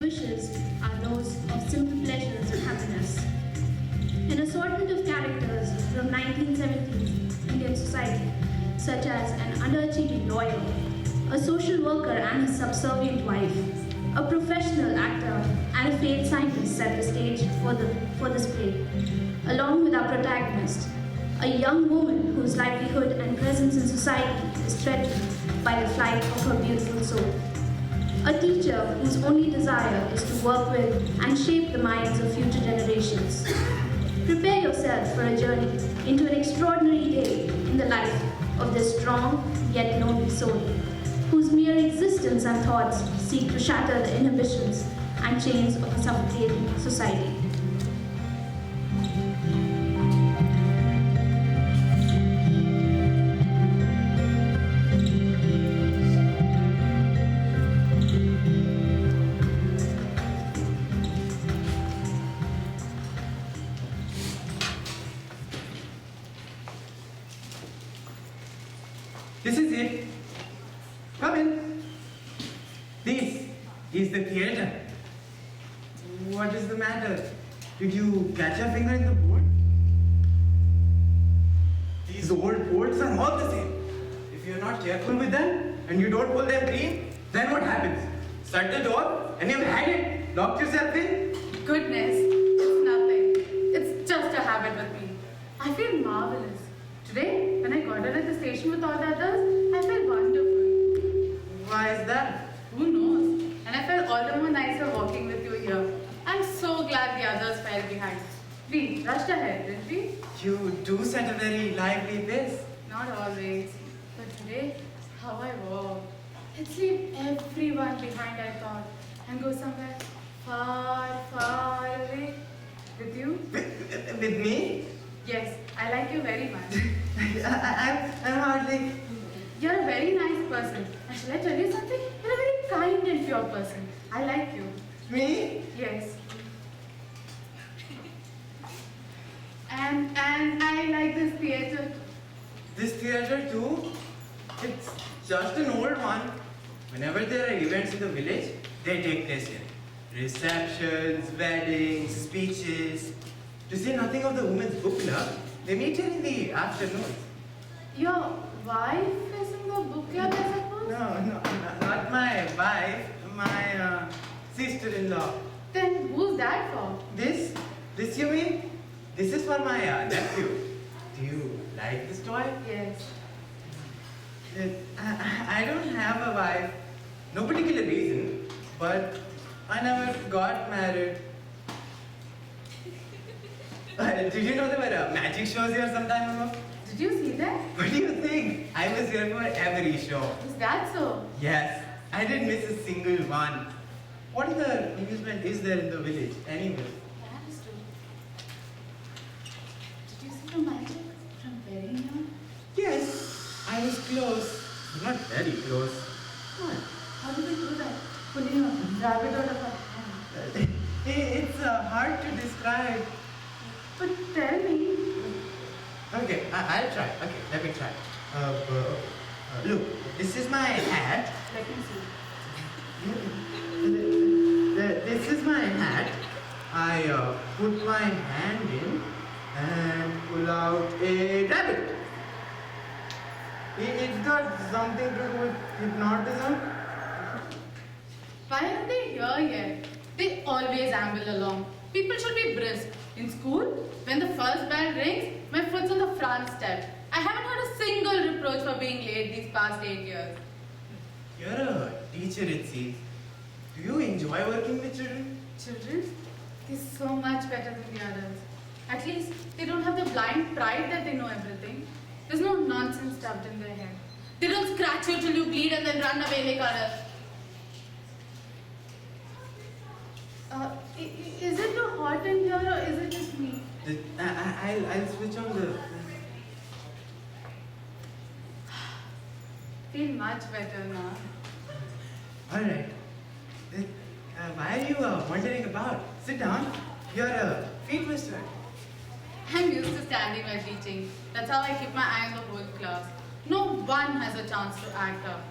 wishes are those of simple pleasures and happiness. An assortment of characters from 1970s Indian society, such as an underachieving lawyer, a social worker and his subservient wife, a professional actor, and a failed scientist set the stage for this play, along with our protagonist, a young woman whose livelihood and presence in society is threatened by the flight of her beautiful soul. A teacher whose only desire is to work with and shape the minds of future generations. Prepare yourself for a journey into an extraordinary day in the life of this strong yet lonely soul, whose mere existence and thoughts seek to shatter the inhibitions and chains of a suffocating society. This is it. Come in. This is the theater. What is the matter? Did you catch your finger in the board? These old boards are all the same. If you're not careful with them and you don't pull them clean, then what happens? Shut the door and you've had it. Locked yourself in. Goodness, it's nothing. It's just a habit with me. I feel marvelous. Today, when I got out at the station with all the others, I felt wonderful. Why is that? Who knows? And I felt all the more nicer walking with you here. I'm so glad the others fell behind. We rushed ahead, didn't we? You do set a very lively pace. Not always. But today, how I walked. Let's leave everyone behind, I thought, and go somewhere far, far away. With you? With me? Yes, I like you very much. I'm hardly. You're a very nice person. And shall I tell you something? You're a very kind and pure person. I like you. Me? Yes. And I like this theater. This theater too? It's just an old one. Whenever there are events in the village, they take place here. Receptions, weddings, speeches. To say nothing of the women's book club, they meet here in the afternoons. Your wife is in the book club, I suppose? No, not my wife, my sister-in-law. Then who's that for? This you mean? This is for my nephew. Do you like this toy? Yes. I don't have a wife. No particular reason, but I never got married. Did you know there were magic shows here some time ago? Did you see that? What do you think? I was here for every show. Is that so? Yes, I didn't miss a single one. What other amusement is there in the village anyway? That is true. Did you see the magic from very near? Yes, I was close. Not very close. What? How did they do that? Pulling a rabbit out of her hand. It's hard to describe. But tell me. Okay, I'll try. Okay, let me try. Look, this is my hat. Let me see. This is my hat. I put my hand in and pull out a rabbit. It's got something to do with hypnotism. Why aren't they here yet? They always amble along. People should be brisk. In school, when the first bell rings, my foot's on the front step. I haven't heard a single reproach for being late these past 8 years. You're a teacher, it seems. Do you enjoy working with children? Children? They're so much better than the others. At least, they don't have the blind pride that they know everything. There's no nonsense stuffed in their head. They don't scratch you till you bleed and then run away like others. Is it too hot in here or is it just me? I'll switch on the... Feel much better now. Alright. Why are you wandering about? Sit down. Your feet were sweat. I'm used to standing while teaching. That's how I keep my eye on the whole class. No one has a chance to act up.